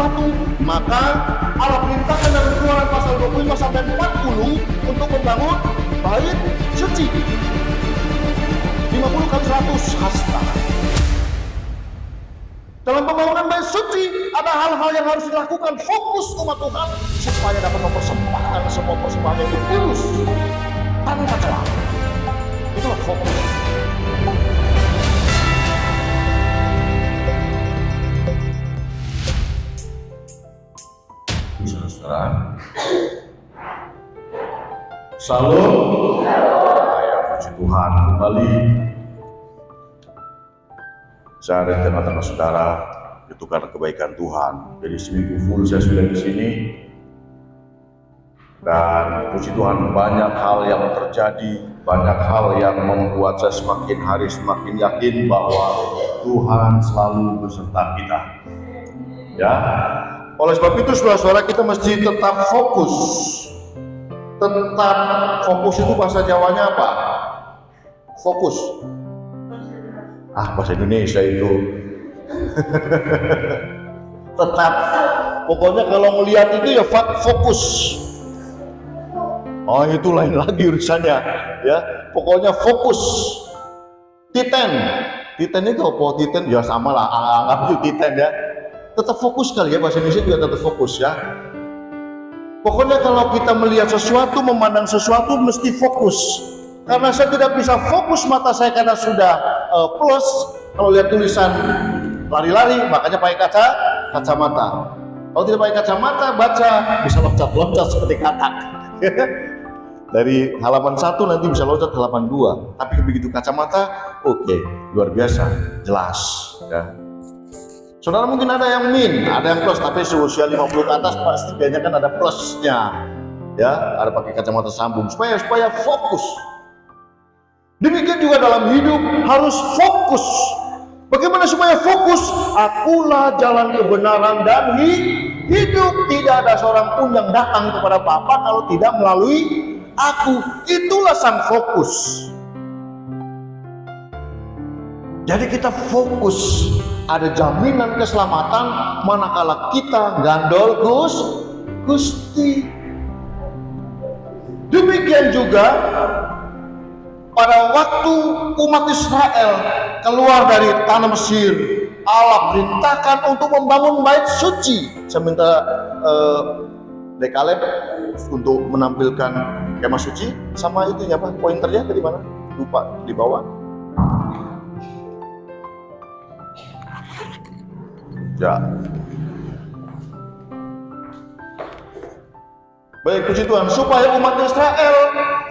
batu, maka Allah perintahkan dalam Keluaran pasal 25 sampai 40 untuk membangun bait suci. 50 kali 100 hasta. Dalam pembangunan bait suci ada hal-hal yang harus dilakukan, fokus umat Tuhan supaya dapat mempersembahkan semua persembahan itu kudus tanpa celah. Itulah fokus. Saudara, salam, saya puji Tuhan kembali. Saya dan teman-teman saudara, itu karena kebaikan Tuhan. Jadi seminggu full saya sudah di sini, dan puji Tuhan banyak hal yang terjadi, banyak hal yang membuat saya semakin hari semakin yakin bahwa Tuhan selalu beserta kita. Ya, oleh sebab itu saudara-saudara, kita mesti tetap fokus. Tetap fokus itu bahasa Jawanya apa? Fokus. Bahasa Indonesia itu tetap, pokoknya kalau melihat itu ya fokus. Oh, itu lain lagi urusannya ya, pokoknya fokus. Titan itu apa? Titan ya sama lah, anggap itu Titan ya. Tetap fokus kali ya, bahasa Indonesia juga tetap fokus ya. Pokoknya kalau kita melihat sesuatu, memandang sesuatu mesti fokus. Karena saya tidak bisa fokus mata saya karena sudah plus. Kalau lihat tulisan lari-lari, makanya pakai kacamata. Kalau tidak pakai kacamata, baca bisa loncat-loncat seperti katak. Dari halaman 1 nanti bisa loncat ke halaman 2. Tapi begitu kacamata, oke, luar biasa, jelas. Ya. Saudara mungkin ada yang min, ada yang plus, tapi seusia 50 ke atas pasti biasanya kan ada plusnya. Ya, ada pakai kacamata sambung supaya fokus. Demikian juga dalam hidup harus fokus. Bagaimana supaya fokus? Akulah jalan kebenaran dan hidup. Tidak ada seorang pun yang datang kepada Bapa kalau tidak melalui aku. Itulah sang fokus. Jadi kita fokus. Ada jaminan keselamatan manakala kita gandol Gusti. Demikian juga pada waktu umat Israel keluar dari tanah Mesir, Allah perintahkan untuk membangun bait suci. Saya minta Dekaleb untuk menampilkan kemah suci sama itunya apa? Pointernya dari mana? Lupa, di bawah. Ya. Baik, puji Tuhan, supaya umat Israel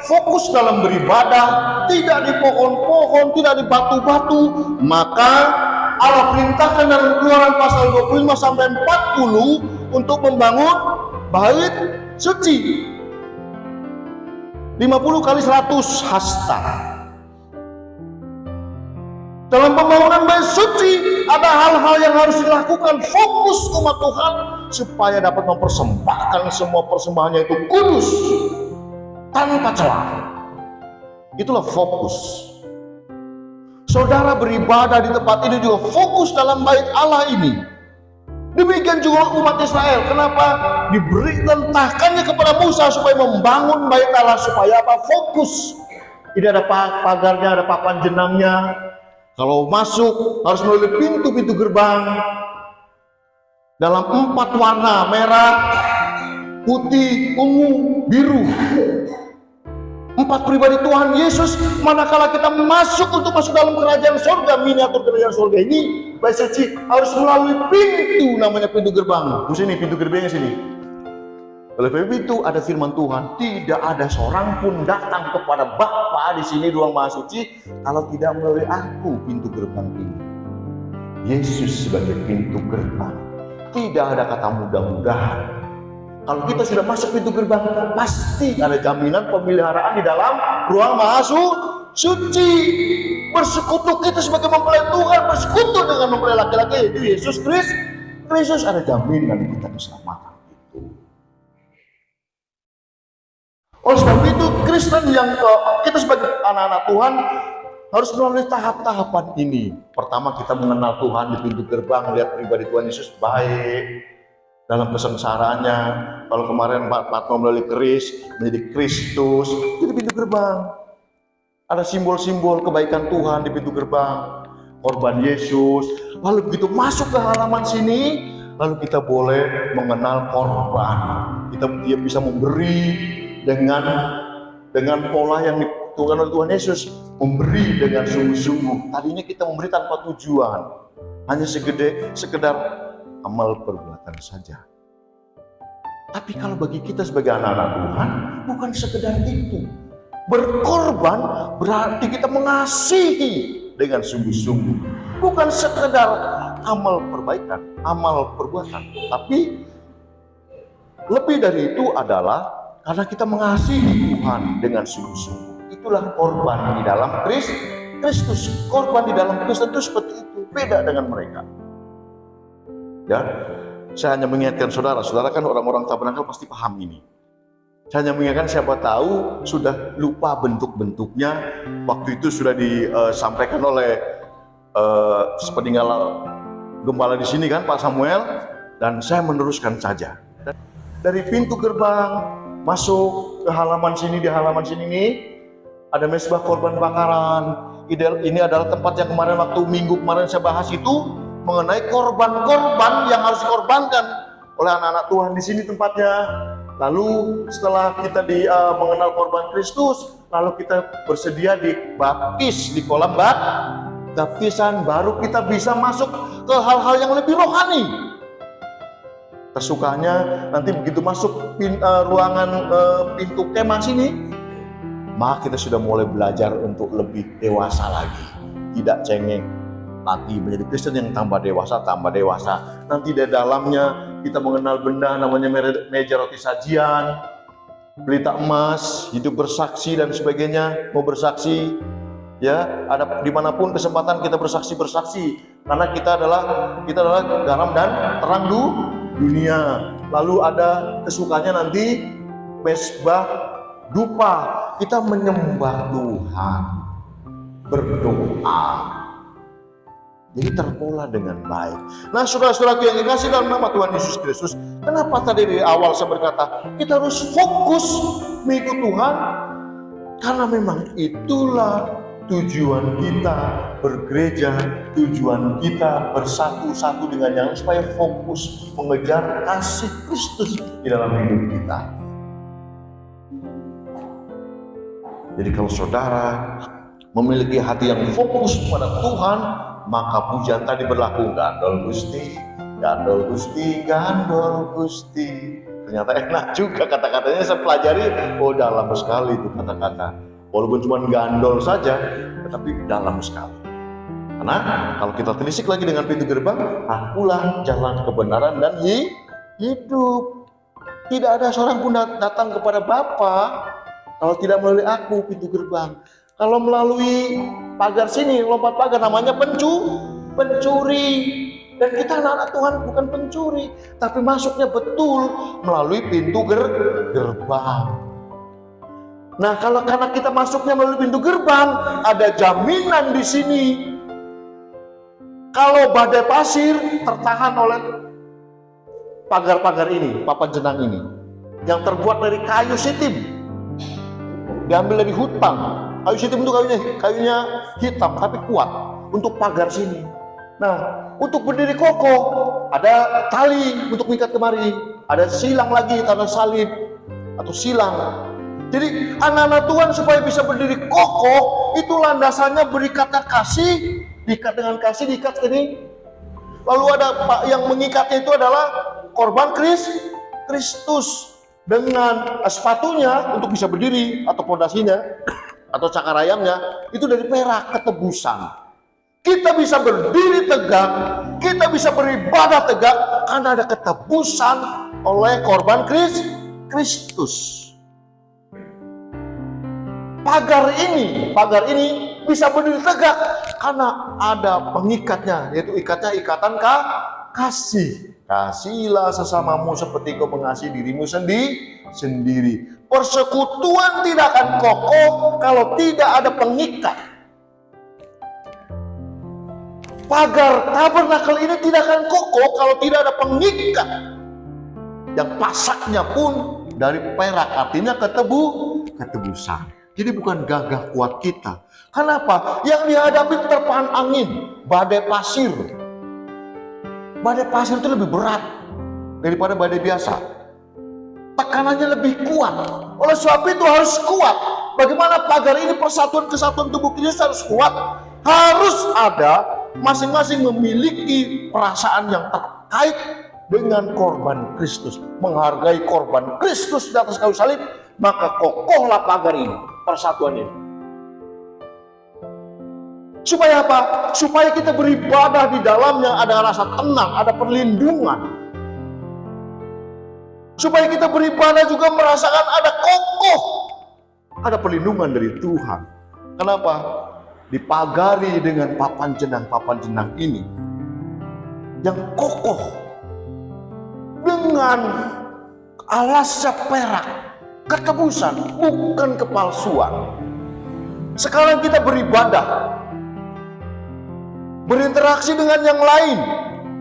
fokus dalam beribadah, tidak di pohon-pohon, tidak di batu-batu, maka Allah perintahkan dalam Keluaran pasal 25 sampai 40 untuk membangun bait suci. 50 kali 100 hasta. Dalam pembangunan bait suci ada hal-hal yang harus dilakukan, fokus umat Tuhan supaya dapat mempersembahkan semua persembahannya itu kudus tanpa celah. Itulah fokus. Saudara beribadah di tempat ini juga fokus dalam bait Allah ini. Demikian juga umat Israel. Kenapa diberitakannya kepada Musa supaya membangun bait Allah, supaya apa? Fokus. Tidak ada pagarnya, ada papan jenangnya. Kalau masuk harus melalui pintu-pintu gerbang dalam 4 warna, merah, putih, ungu, biru. 4 pribadi Tuhan Yesus. Manakala kita masuk untuk masuk dalam kerajaan surga, miniatur kerajaan surga ini, bait suci harus melalui pintu, namanya pintu gerbang. Di sini pintu gerbangnya sini. Oleh sebab itu ada firman Tuhan, tidak ada seorang pun datang kepada Bapa di sini ruang maha suci kalau tidak melalui aku, pintu gerbang ini. Yesus sebagai pintu gerbang. Tidak ada kata mudah-mudahan. Kalau kita sudah masuk pintu gerbang, pasti ada jaminan pemeliharaan di dalam ruang maha suci. Bersekutu kita sebagai mempelai Tuhan, bersekutu dengan mempelai laki-laki yaitu Yesus Kristus, ada jaminan kita keselamatan. Oleh sebab itu Kristen yang kita sebagai anak-anak Tuhan harus melalui tahap-tahapan ini. Pertama kita mengenal Tuhan di pintu gerbang, lihat pribadi Tuhan Yesus baik, dalam kesengsaraannya. Kalau kemarin Patmo melalui keris menjadi Kristus, itu pintu gerbang. Ada simbol-simbol kebaikan Tuhan di pintu gerbang, korban Yesus. Lalu begitu masuk ke halaman sini, lalu kita boleh mengenal korban. Dia bisa memberi dengan pola yang ditentukan oleh Tuhan Yesus, memberi dengan sungguh-sungguh. Tadinya kita memberi tanpa tujuan, hanya sekedar amal perbuatan saja. Tapi kalau bagi kita sebagai anak-anak Tuhan, bukan sekedar itu. Berkorban berarti kita mengasihi dengan sungguh-sungguh. Bukan sekedar amal perbaikan, amal perbuatan. Tapi lebih dari itu adalah karena kita mengasihi Tuhan dengan sungguh-sungguh. Itulah korban di dalam Kristus. Korban di dalam Kristus itu seperti itu. Beda dengan mereka. Ya, saya hanya mengingatkan saudara kan orang-orang Tabernakel pasti paham ini. Saya hanya mengingatkan, siapa tahu sudah lupa bentuk-bentuknya. Waktu itu sudah disampaikan oleh sepeninggal gembala di sini kan, Pak Samuel, dan saya meneruskan saja. Dari pintu gerbang masuk ke halaman sini, di halaman sini nih ada mezbah korban bakaran. Ini adalah tempat yang kemarin waktu minggu kemarin saya bahas itu, mengenai korban-korban yang harus dikorbankan oleh anak-anak Tuhan di sini tempatnya. Lalu setelah kita mengenal korban Kristus, lalu kita bersedia dibaptis di kolam baptisan, baru kita bisa masuk ke hal-hal yang lebih rohani. Kesukaannya nanti begitu masuk ruangan pintu kemah sini, maka kita sudah mulai belajar untuk lebih dewasa lagi, tidak cengeng lagi, menjadi Kristen yang tambah dewasa. Nanti di dalamnya kita mengenal benda namanya meja roti sajian, pelita emas, hidup bersaksi dan sebagainya. Mau bersaksi, ya, ada dimanapun kesempatan kita bersaksi, karena kita adalah garam dan terang dunia. Lalu ada kesukanya nanti mezbah dupa, kita menyembah Tuhan, berdoa. Jadi terpola dengan baik. Nah, saudara-saudaraku yang dikasih dalam nama Tuhan Yesus Kristus, kenapa tadi di awal saya berkata kita harus fokus mengikut Tuhan? Karena memang itulah tujuan kita bergereja, tujuan kita bersatu-satu dengan yang supaya fokus mengejar kasih Kristus di dalam hidup kita. Jadi kalau saudara memiliki hati yang fokus pada Tuhan, maka pujian tadi berlaku, gandol Gusti, gandol Gusti, gandol Gusti. Ternyata enak juga kata-katanya, saya pelajari, oh dalam sekali itu kata-kata. Walaupun cuma gandol saja, tetapi dalam sekali. Karena kalau kita telisik lagi dengan pintu gerbang, akulah jalan kebenaran dan hidup. Tidak ada seorang pun datang kepada Bapa kalau tidak melalui aku, pintu gerbang. Kalau melalui pagar sini, lompat pagar, namanya pencuri. Dan kita anak-anak Tuhan bukan pencuri, tapi masuknya betul melalui pintu gerbang. Nah, karena kita masuknya melalui pintu gerbang, ada jaminan di sini. Kalau badai pasir tertahan oleh pagar-pagar ini, papan jenang ini, yang terbuat dari kayu sitim, diambil dari hutan. Kayu sitim itu kayunya hitam tapi kuat untuk pagar sini. Nah, untuk berdiri kokoh ada tali untuk mengikat kemari, ada silang lagi tanda salib atau silang. Jadi anak-anak Tuhan supaya bisa berdiri kokoh itu landasannya berikatnya kasih, diikat dengan kasih, diikat ini. Lalu ada yang mengikatnya itu adalah korban Kristus dengan sepatunya untuk bisa berdiri atau pondasinya atau cakar ayamnya itu dari perak, ketebusan. Kita bisa berdiri tegak, kita bisa beribadah tegak karena ada ketebusan oleh korban Kristus. Pagar ini bisa berdiri tegak karena ada pengikatnya, yaitu ikatan kasih. Kasihilah sesamamu seperti kau mengasihi dirimu sendiri. Persekutuan tidak akan kokoh kalau tidak ada pengikat. Pagar tabernakel ini tidak akan kokoh kalau tidak ada pengikat. Yang pasaknya pun dari perak, artinya ketebusan. Jadi bukan gagah kuat kita. Kenapa? Yang dihadapi terpaan angin, badai pasir. Badai pasir itu lebih berat daripada badai biasa. Tekanannya lebih kuat. Oleh sebab itu harus kuat. Bagaimana pagar ini persatuan kesatuan tubuh Kristus harus kuat? Harus ada masing-masing memiliki perasaan yang terkait dengan korban Kristus, menghargai korban Kristus di atas kayu salib, maka kokohlah pagar ini, persatuan ini. Supaya apa? Supaya kita beribadah di dalamnya ada rasa tenang, ada perlindungan. Supaya kita beribadah juga merasakan ada kokoh, ada perlindungan dari Tuhan. Kenapa? Dipagari dengan papan jenang ini yang kokoh, dengan alasnya perak, ketebusan, bukan kepalsuan. Sekarang kita beribadah, berinteraksi dengan yang lain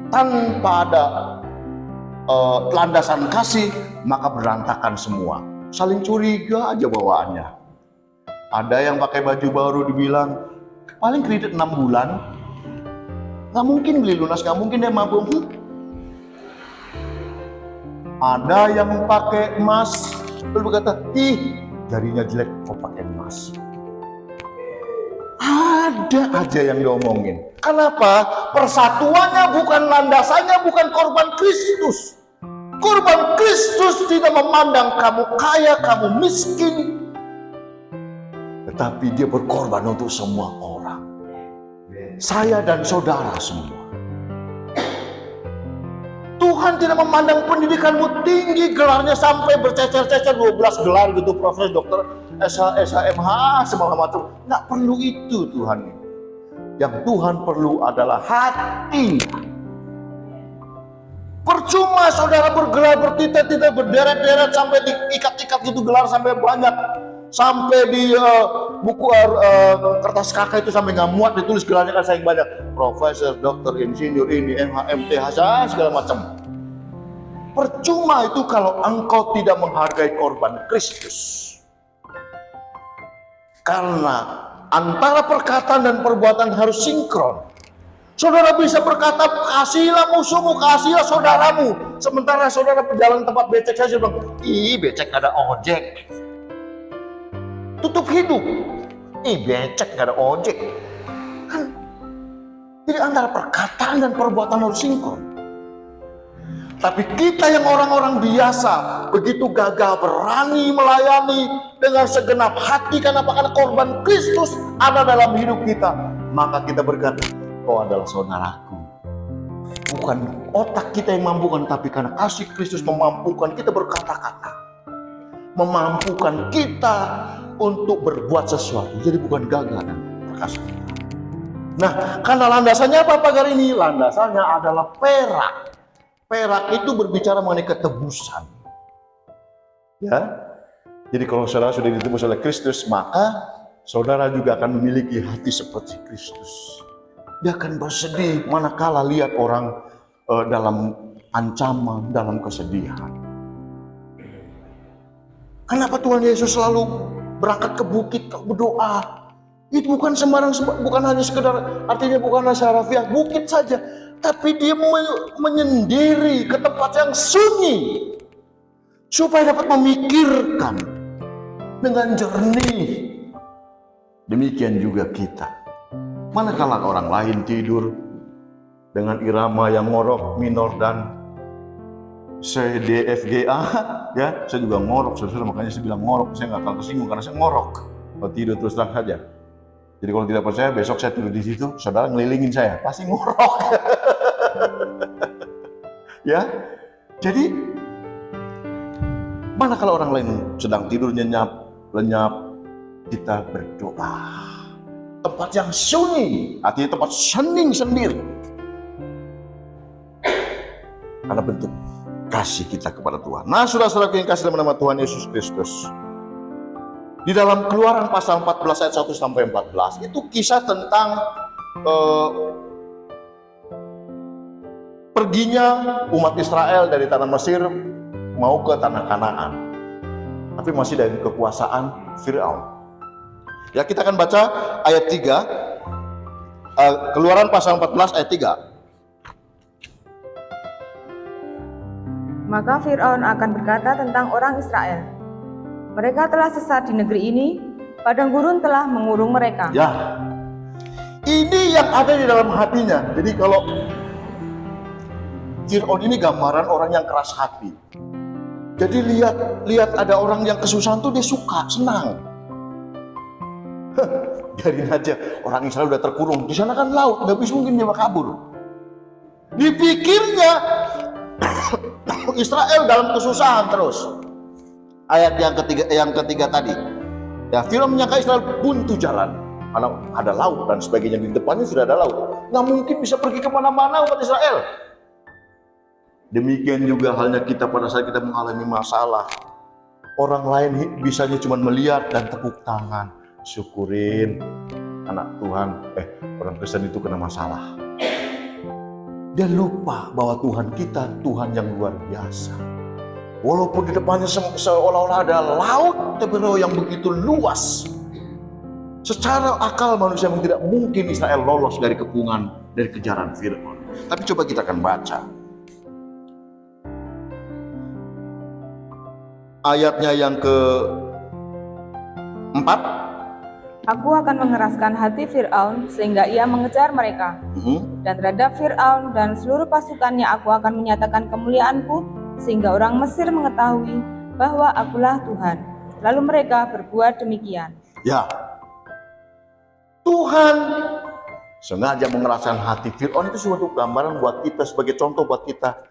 tanpa ada landasan kasih, maka berantakan semua. Saling curiga aja bawaannya. Ada yang pakai baju baru dibilang paling kredit 6 bulan, nggak mungkin beli lunas, nggak mungkin dia mampu. Ada yang pakai emas, lalu berkata, ih jarinya jelek kok pakai emas. Ada aja yang diomongin. Kenapa? Persatuannya bukan landasannya, bukan korban Kristus. Korban Kristus tidak memandang kamu kaya, kamu miskin, tetapi dia berkorban untuk semua orang. Saya dan saudara semua. Tuhan tidak memandang pendidikanmu tinggi, gelarnya sampai bercecer-cecer 12 gelar gitu, profesor, dokter, SH, MH, segala macam. Nggak perlu itu Tuhan. Yang Tuhan perlu adalah hati. Percuma saudara bergelar, bertitik-titik, berderet-deret sampai diikat-ikat gitu gelar sampai banyak. Sampai di buku kertas kakak itu sampai nggak muat ditulis gelarnya kan sayang banyak. Profesor, dokter, insinyur, ini, MH, MTH, segala macam. Percuma itu kalau engkau tidak menghargai korban Kristus. Karena antara perkataan dan perbuatan harus sinkron. Saudara bisa berkata, kasihilah musuhmu, kasihilah saudaramu. Sementara saudara berjalan tempat becek saja bilang, ih becek gak ada ojek. Tutup hidup. Ih becek gak ada ojek. Kan? Jadi antara perkataan dan perbuatan harus sinkron. Tapi kita yang orang-orang biasa, begitu gagah berani melayani dengan segenap hati, karena korban Kristus ada dalam hidup kita, maka kita berkata, kau adalah saudaraku. Bukan otak kita yang mampukan, tapi karena kasih Kristus memampukan kita berkata-kata, memampukan kita untuk berbuat sesuatu. Jadi bukan gagah dan perkasa. Nah, karena landasannya apa pagar ini? Landasannya adalah perak. Perak itu berbicara mengenai ketebusan. Ya. Jadi kalau saudara sudah ditebus oleh Kristus, maka saudara juga akan memiliki hati seperti Kristus. Dia akan bersedih manakala lihat orang dalam ancaman, dalam kesedihan. Kenapa Tuhan Yesus selalu berangkat ke bukit berdoa? Itu bukan sembarang, bukan hanya sekedar, artinya bukan harafiah bukit saja, tapi dia menyendiri ke tempat yang sunyi supaya dapat memikirkan dengan jernih. Demikian juga kita. Manakala orang lain tidur dengan irama yang ngorok, minor dan C, D, F, G, A, ya, saya juga ngorok, saudara, makanya saya bilang ngorok, saya nggak akan kesinggung karena saya ngorok. Kalau tidur terus terang saja. Jadi kalau tidak percaya, besok saya tidur di situ, saudara ngelilingin saya, pasti ngorok. Ya, jadi manakala orang lain sedang tidur nyenyak, lenyap, kita berdoa. Tempat yang sunyi, artinya tempat hening sendiri. Karena bentuk kasih kita kepada Tuhan. Nah, saudara-saudara yang kasih dalam nama Tuhan Yesus Kristus, di dalam Keluaran pasal 14 ayat 1 sampai 14 itu kisah tentang perginya umat Israel dari tanah Mesir mau ke tanah Kanaan, tapi masih dari kekuasaan Firaun. Ya, kita akan baca ayat 3, Keluaran pasal 14 ayat 3. Maka Fir'aun akan berkata tentang orang Israel, mereka telah sesat di negeri ini, padang gurun telah mengurung mereka. Ya, ini yang ada di dalam hatinya. Jadi kalau Fir'aun ini gambaran orang yang keras hati. Jadi lihat ada orang yang kesusahan tuh dia suka, senang. Biarin aja, orang Israel udah terkurung. Di sana kan laut, nggak bisa mungkin dia kabur. Dipikirnya Israel dalam kesusahan terus. Ayat yang ketiga tadi. Ya, Firaun menyangka Israel buntu jalan. Karena ada laut dan sebagainya, di depannya sudah ada laut. Nggak mungkin bisa pergi kemana-mana umat Israel. Demikian juga halnya kita pada saat kita mengalami masalah. Orang lain bisanya cuma melihat dan tepuk tangan. Syukurin anak Tuhan, orang Kristen itu kena masalah. Dia lupa bahwa Tuhan kita Tuhan yang luar biasa. Walaupun di depannya seolah-olah ada laut Tebero yang begitu luas. Secara akal manusia tidak mungkin Israel lolos dari kepungan, dari kejaran Firaun. Tapi coba kita akan baca. Ayatnya yang ke-4. Aku akan mengeraskan hati Fir'aun sehingga ia mengejar mereka. Dan terhadap Fir'aun dan seluruh pasukannya aku akan menyatakan kemuliaanku sehingga orang Mesir mengetahui bahwa akulah Tuhan. Lalu mereka berbuat demikian. Ya, Tuhan sengaja mengeraskan hati Fir'aun. Itu suatu gambaran buat kita, sebagai contoh buat kita.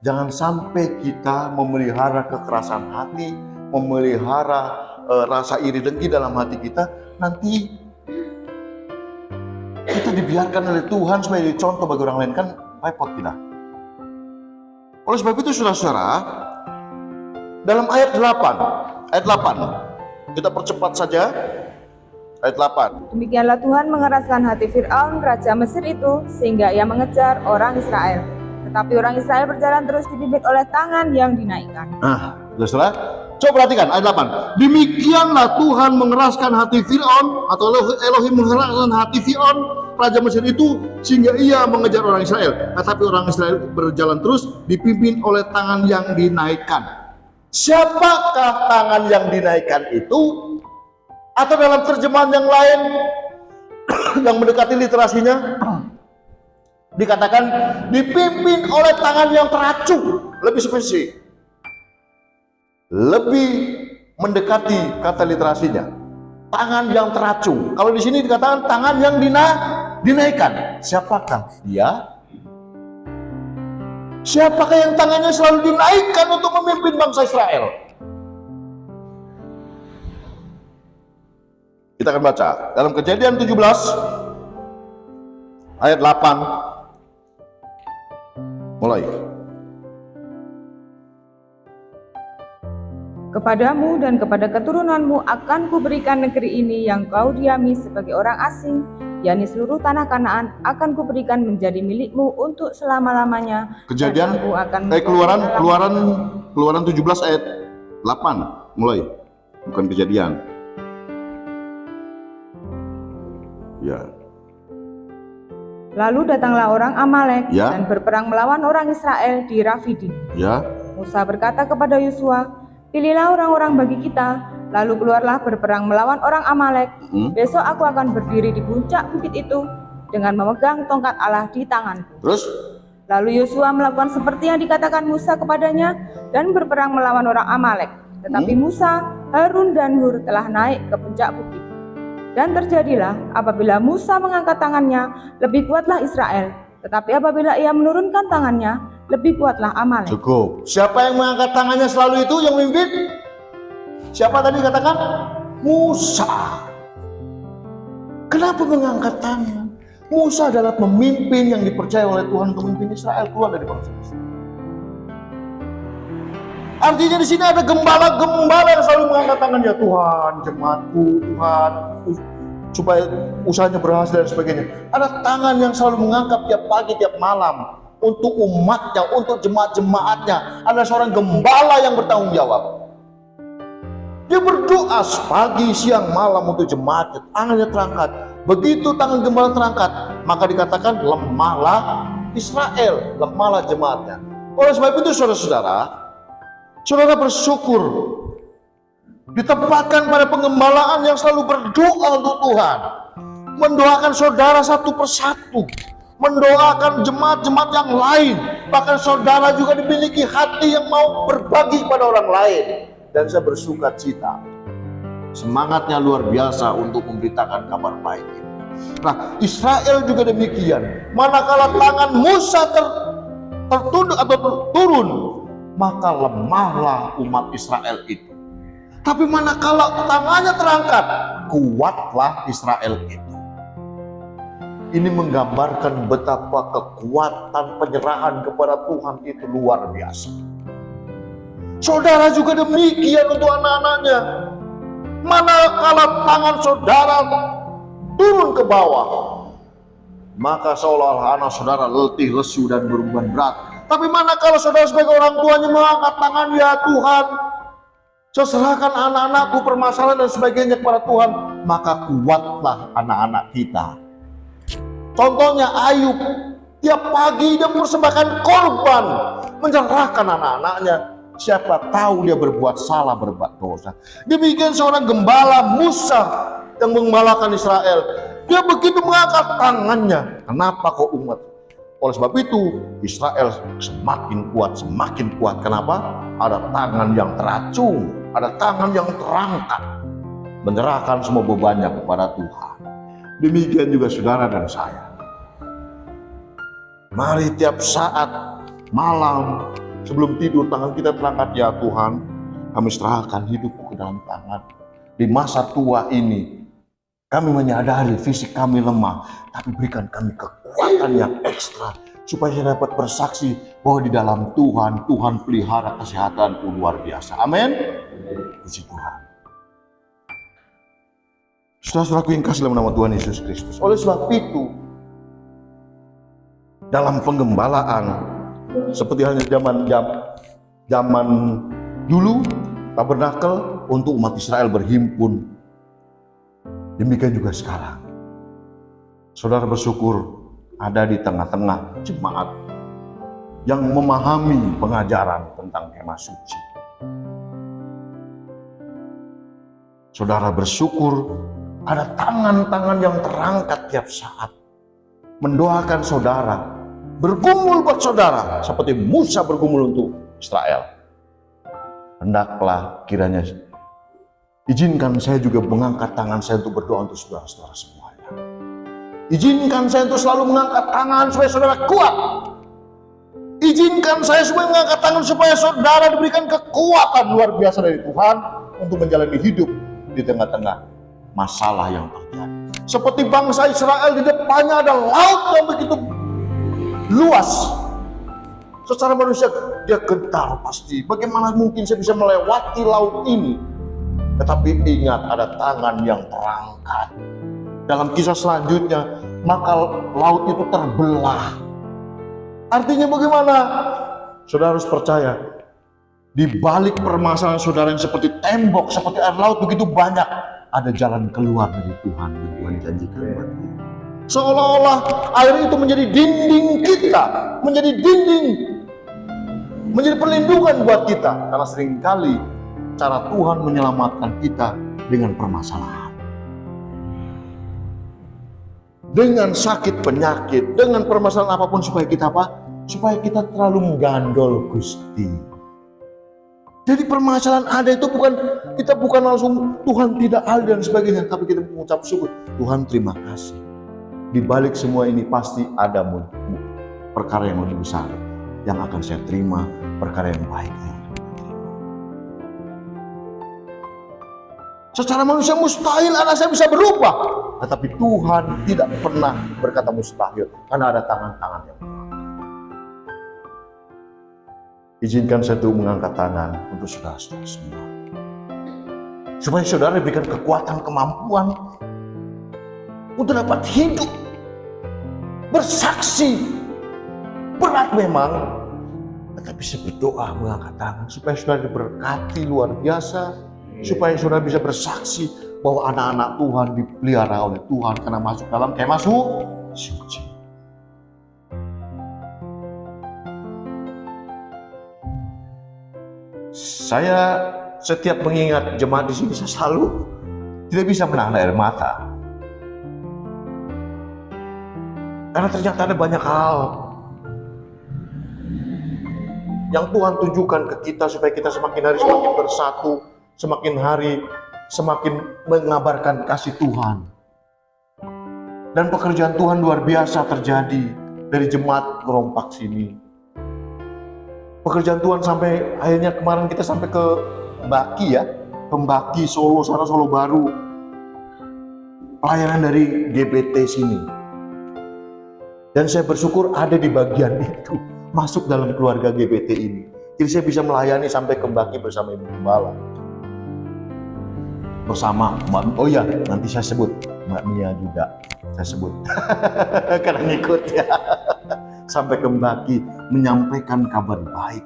Jangan sampai kita memelihara kekerasan hati, memelihara rasa iri dengki dalam hati kita. Nanti kita dibiarkan oleh Tuhan sebagai contoh bagi orang lain, kan repot kita. Oleh sebab itu saudara-saudara, dalam ayat 8, kita percepat saja. Ayat 8. Demikianlah Tuhan mengeraskan hati Fir'aun raja Mesir itu sehingga ia mengejar orang Israel. Tetapi orang Israel berjalan terus dipimpin oleh tangan yang dinaikkan. Nah, saudara, coba perhatikan ayat 8. Demikianlah Tuhan mengeraskan hati Fir'aun, atau Elohim mengeraskan hati Fir'aun raja Mesir itu sehingga ia mengejar orang Israel. Tetapi orang Israel berjalan terus dipimpin oleh tangan yang dinaikkan. Siapakah tangan yang dinaikkan itu? Atau dalam terjemahan yang lain yang mendekati literasinya dikatakan dipimpin oleh tangan yang teracung. Lebih spesifik, lebih mendekati kata literasinya, tangan yang teracung. Kalau di sini dikatakan tangan yang dinaikkan. Siapakah dia? Siapakah yang tangannya selalu dinaikkan untuk memimpin bangsa Israel? Kita akan baca dalam Kejadian 17 ayat 8 mulai. Kepadamu dan kepada keturunanmu akan kuberikan negeri ini yang kau diami sebagai orang asing, yakni seluruh tanah Kanaan akan kuberikan menjadi milikmu untuk selama-lamanya. Kejadian Keluaran 17 ayat 8 mulai, bukan Kejadian. Ya. Lalu datanglah orang Amalek Ya. dan berperang melawan orang Israel di Rafidim. Ya. Musa berkata kepada Yosua, pilihlah orang-orang bagi kita, lalu keluarlah berperang melawan orang Amalek. Besok aku akan berdiri di puncak bukit itu dengan memegang tongkat Allah di tanganku. Terus? Lalu Yosua melakukan seperti yang dikatakan Musa kepadanya dan berperang melawan orang Amalek. Tetapi Musa, Harun dan Hur telah naik ke puncak bukit. Dan terjadilah apabila Musa mengangkat tangannya, lebih kuatlah Israel. Tetapi apabila ia menurunkan tangannya, lebih kuatlah Amalek. Cukup. Siapa yang mengangkat tangannya selalu itu yang memimpin? Siapa tadi katakan? Musa. Kenapa mengangkat tangan? Musa adalah pemimpin yang dipercaya oleh Tuhan untuk memimpin Israel keluar dari bangsa Israel. Artinya di sini ada gembala-gembala yang selalu mengangkat tangan, ya Tuhan, jemaatku, Tuhan, supaya usahanya berhasil dan sebagainya. Ada tangan yang selalu mengangkat tiap pagi, tiap malam untuk umatnya, untuk jemaat-jemaatnya. Ada seorang gembala yang bertanggung jawab. Dia berdoa pagi, siang, malam untuk jemaatnya. Tangannya terangkat. Begitu tangan gembala terangkat, maka dikatakan lemahlah Israel, lemahlah jemaatnya. Oleh sebab itu saudara-saudara, saudara bersyukur ditempatkan pada pengembalaan yang selalu berdoa untuk Tuhan, mendoakan saudara satu persatu, mendoakan jemaat-jemaat yang lain. Bahkan saudara juga dimiliki hati yang mau berbagi kepada orang lain. Dan saya bersuka cita, semangatnya luar biasa untuk memberitakan kabar baik ini. Nah, Israel juga demikian. Manakala tangan Musa tertunduk atau turun, maka lemahlah umat Israel itu. Tapi manakala tangannya terangkat, kuatlah Israel itu. Ini menggambarkan betapa kekuatan penyerahan kepada Tuhan itu luar biasa. Saudara juga demikian untuk anak-anaknya. Manakala tangan saudara turun ke bawah, maka seolah-olah anak saudara letih, lesu, dan beban berat. Tapi manakala saudara sebagai orang tuanya mengangkat tangan, ya Tuhan, saya serahkan anak-anakku, permasalahan dan sebagainya kepada Tuhan, maka kuatlah anak-anak kita. Contohnya Ayub, tiap pagi dia mempersembahkan korban, menyerahkan anak-anaknya. Siapa tahu dia berbuat salah, berbuat dosa. Demikian seorang gembala Musa yang menggembalakan Israel. Dia begitu mengangkat tangannya. Kenapa kok umat? Oleh sebab itu Israel semakin kuat, semakin kuat. Kenapa? Ada tangan yang teracung, ada tangan yang terangkat, menyerahkan semua bebannya kepada Tuhan. Demikian juga saudara dan saya. Mari tiap saat malam sebelum tidur tangan kita terangkat, ya Tuhan, kami serahkan hidupku ke dalam tangan. Di masa tua ini kami menyadari fisik kami lemah, tapi berikan kami kekuatan yang ekstra supaya saya dapat bersaksi bahwa di dalam Tuhan, Tuhan pelihara kesehatanku luar biasa. Amin. Puji Tuhan. Saudara-saudaraku yang kasih dalam nama Tuhan Yesus Kristus. Oleh sebab itu, dalam penggembalaan seperti halnya zaman dulu, tabernakel untuk umat Israel berhimpun. Demikian juga sekarang. Saudara bersyukur ada di tengah-tengah jemaat yang memahami pengajaran tentang kemah suci. Saudara bersyukur ada tangan-tangan yang terangkat tiap saat mendoakan saudara, bergumul buat saudara seperti Musa bergumul untuk Israel. Hendaklah kiranya izinkan saya juga mengangkat tangan saya untuk berdoa untuk saudara-saudara semuanya. Izinkan saya untuk selalu mengangkat tangan supaya saudara kuat. Izinkan saya supaya mengangkat tangan supaya saudara diberikan kekuatan luar biasa dari Tuhan untuk menjalani hidup di tengah-tengah masalah yang terjadi. Seperti bangsa Israel, di depannya ada laut yang begitu luas. Secara manusia dia gentar pasti. Bagaimana mungkin saya bisa melewati laut ini? Tetapi ingat, ada tangan yang terangkat. Dalam kisah selanjutnya, maka laut itu terbelah. Artinya bagaimana? Saudara harus percaya, di balik permasalahan saudara yang seperti tembok, seperti air laut begitu banyak, ada jalan keluar dari Tuhan yang Tuhan janjikan buat kita. Seolah-olah air itu menjadi dinding kita, menjadi dinding, menjadi perlindungan buat kita. Karena seringkali cara Tuhan menyelamatkan kita dengan permasalahan, dengan sakit penyakit, dengan permasalahan apapun, supaya kita apa? Supaya kita terlalu menggandol Gusti. Jadi permasalahan ada itu kita bukan langsung Tuhan tidak adil dan sebagainya, tapi kita mengucap syukur, Tuhan terima kasih. Di balik semua ini pasti ada perkara yang lebih besar yang akan saya terima, perkara yang baik yang akan saya terima. Secara manusia mustahil anak saya bisa berubah, tetapi Tuhan tidak pernah berkata mustahil, karena ada tangan-tangan yang mengangkat. Izinkan saya tuh mengangkat tangan untuk saudara-saudara semua, supaya saudara diberikan kekuatan, kemampuan untuk dapat hidup, bersaksi berat memang, tetapi saya berdoa mengangkat tangan supaya saudara diberkati luar biasa, supaya saudara bisa bersaksi bahwa anak-anak Tuhan dipelihara oleh Tuhan karena masuk dalam kemah suci. Saya setiap mengingat jemaat di sini, saya selalu tidak bisa menahan air mata. Karena ternyata ada banyak hal yang Tuhan tunjukkan ke kita supaya kita semakin hari semakin bersatu, semakin hari semakin mengabarkan kasih Tuhan. Dan pekerjaan Tuhan luar biasa terjadi dari jemaat Ngerompak sini. Pekerjaan Tuhan sampai akhirnya kemarin kita sampai ke Mbaki ya, ke Mbaki Solo, sana Solo Baru. Pelayanan dari GPT sini. Dan saya bersyukur ada di bagian itu, masuk dalam keluarga GPT ini. Jadi saya bisa melayani sampai ke Mbaki bersama Ibu Gembala. Bersama Mbak, oh ya nanti saya sebut Mbak Mia juga, saya sebut. Karena ngikut ya. Sampai ke Mbaki menyampaikan kabar baik.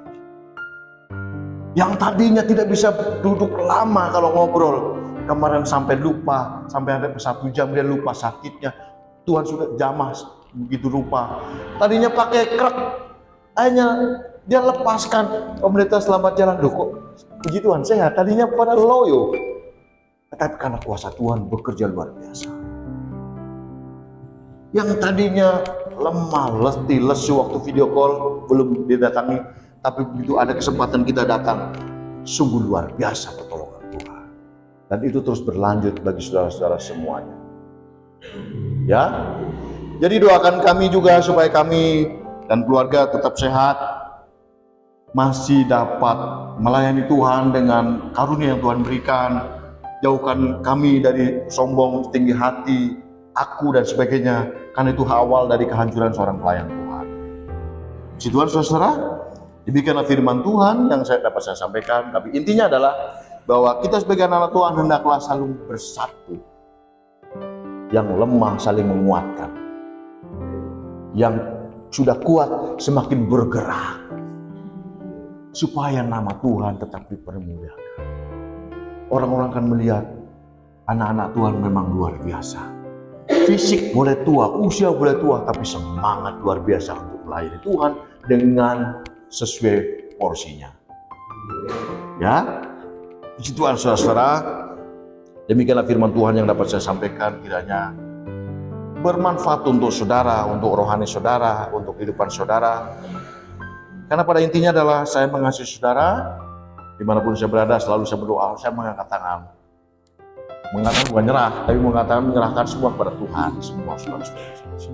Yang tadinya tidak bisa duduk lama kalau ngobrol. Kemarin sampai lupa, sampai ada 1 jam dia lupa sakitnya. Tuhan sudah jamah begitu rupa. Tadinya pakai krek, akhirnya dia lepaskan. Pemerintah selamat jalan. Loh kok puji Tuhan sehat, tadinya pada loyo. Tetapi karena kuasa Tuhan bekerja luar biasa. Yang tadinya lemah, letih, lesu waktu video call belum didatangi, tapi begitu ada kesempatan kita datang, sungguh luar biasa pertolongan Tuhan. Dan itu terus berlanjut bagi saudara-saudara semuanya. Ya, jadi doakan kami juga supaya kami dan keluarga tetap sehat, masih dapat melayani Tuhan dengan karunia yang Tuhan berikan. Jauhkan kami dari sombong, tinggi hati, aku dan sebagainya, karena itu awal dari kehancuran seorang pelayan Tuhan. Puji Tuhan saudara, demikianlah firman Tuhan yang dapat saya sampaikan. Tapi intinya adalah bahwa kita sebagai anak Tuhan hendaklah selalu bersatu. Yang lemah saling menguatkan. Yang sudah kuat semakin bergerak. Supaya nama Tuhan tetap dipermuliakan. Orang-orang akan melihat anak-anak Tuhan memang luar biasa. Fisik boleh tua, usia boleh tua, tapi semangat luar biasa untuk melayani Tuhan dengan sesuai porsinya. Ya, puji Tuhan saudara-saudara. Demikianlah firman Tuhan yang dapat saya sampaikan, kiranya bermanfaat untuk saudara, untuk rohani saudara, untuk kehidupan saudara. Karena pada intinya adalah saya mengasihi saudara, dimanapun saya berada selalu saya berdoa, saya mengangkat tangan. Mengatakan bukan nyerah, tapi mengatakan menyerahkan semua kepada Tuhan, semua saudara-saudara.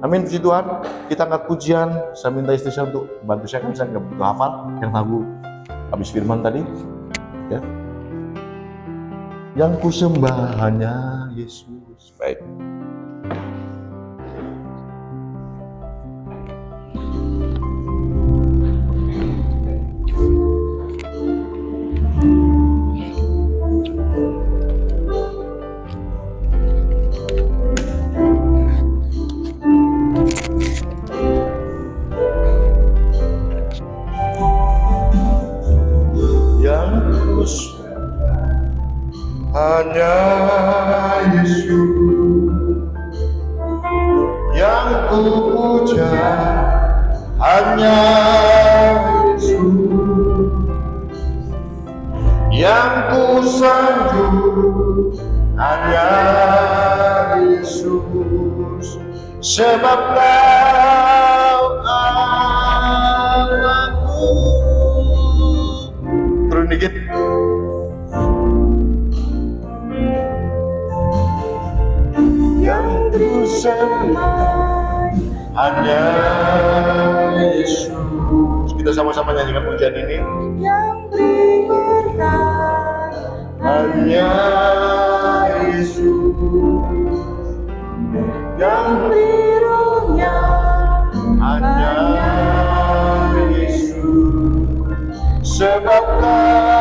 Amin, puji Tuhan. Kita angkat pujian, saya minta istri saya untuk bantu saya, kan saya nggak begitu hafal yang lagu habis firman tadi. Ya. Yang ku sembah hanya Yesus. Baik. Hanya Yesus yang ku puja, hanya Yesus yang ku sanjung, hanya Yesus, sebab Kau Allahku. Turun dikit. Hanya Yesus. Kita sama-sama nyanyikan pujian ini. Yang beri berkat Hanya Yesus yang beri rohnya, hanya Yesus, sebab Kau